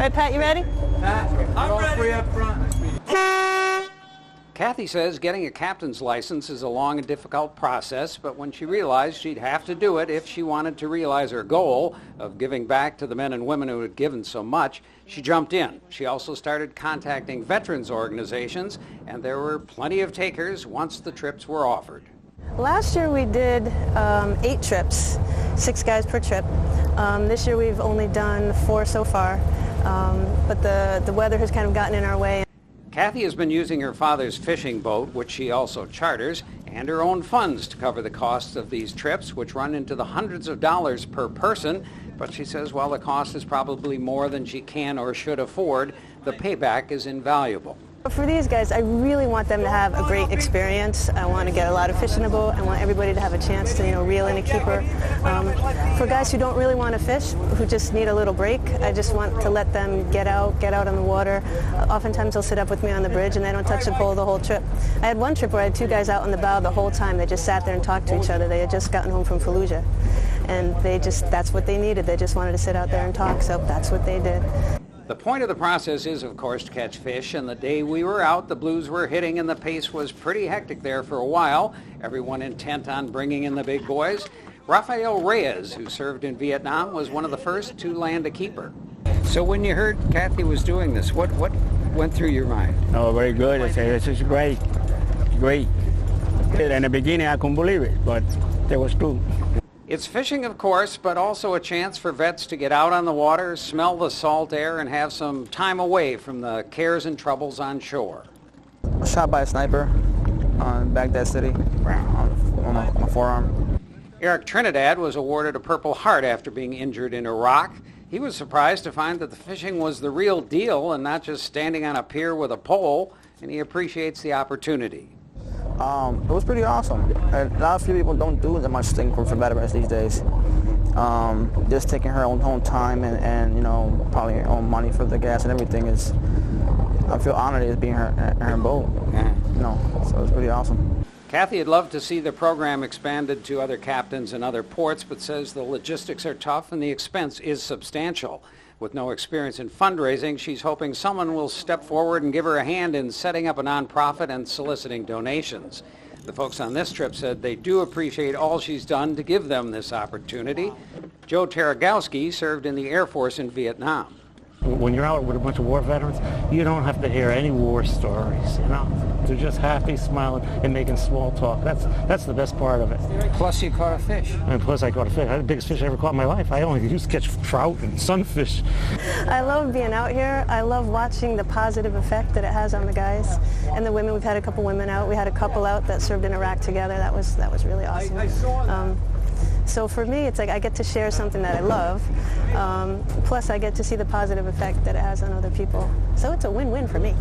right, Pat, you ready? I'm ready. Up front. Kathy says getting a captain's license is a long and difficult process, but when she realized she'd have to do it if she wanted to realize her goal of giving back to the men and women who had given so much, she jumped in. She also started contacting veterans organizations, and there were plenty of takers once the trips were offered. Last year we did 8 trips, 6 guys per trip. This year we've only done 4 so far, but the weather has kind of gotten in our way. Kathy has been using her father's fishing boat, which she also charters, and her own funds to cover the costs of these trips, which run into the hundreds of dollars per person. But she says while the cost is probably more than she can or should afford, the payback is invaluable. For these guys, I really want them to have a great experience. I want to get a lot of fish in the boat. I want everybody to have a chance to, reel in a keeper. For guys who don't really want to fish, who just need a little break, I just want to let them get out on the water. Oftentimes they'll sit up with me on the bridge and they don't touch the pole the whole trip. I had one trip where I had 2 guys out on the bow the whole time. They just sat there and talked to each other. They had just gotten home from Fallujah. And that's what they needed. They just wanted to sit out there and talk, so that's what they did. The point of the process is, of course, to catch fish, and the day we were out, the blues were hitting and the pace was pretty hectic there for a while, everyone intent on bringing in the big boys. Rafael Reyes, who served in Vietnam, was one of the first to land a keeper. So when you heard Kathy was doing this, what went through your mind? Oh, very good. It's great. In the beginning, I couldn't believe it, but it was true. It's fishing, of course, but also a chance for vets to get out on the water, smell the salt air, and have some time away from the cares and troubles on shore. Shot by a sniper on Baghdad City on my forearm. Eric Trinidad was awarded a Purple Heart after being injured in Iraq. He was surprised to find that the fishing was the real deal and not just standing on a pier with a pole, and he appreciates the opportunity. It was pretty awesome. A lot of people don't do that much thing for veterans these days. Just taking her own time and probably her own money for the gas and everything is. I feel honored as being her boat. So it's pretty awesome. Kathy would love to see the program expanded to other captains and other ports, but says the logistics are tough and the expense is substantial. With no experience in fundraising, she's hoping someone will step forward and give her a hand in setting up a nonprofit and soliciting donations. The folks on this trip said they do appreciate all she's done to give them this opportunity. Joe Taragowski served in the Air Force in Vietnam. When you're out with a bunch of war veterans, you don't have to hear any war stories, They're just happy, smiling, and making small talk. That's the best part of it. Plus you caught a fish. And plus I caught a fish. I had the biggest fish I ever caught in my life. I only used to catch trout and sunfish. I love being out here. I love watching the positive effect that it has on the guys and the women. We've had a couple women out. We had a couple out that served in Iraq together. That was really awesome. I saw that. So for me, it's like I get to share something that I love, plus I get to see the positive effect that it has on other people. So it's a win-win for me.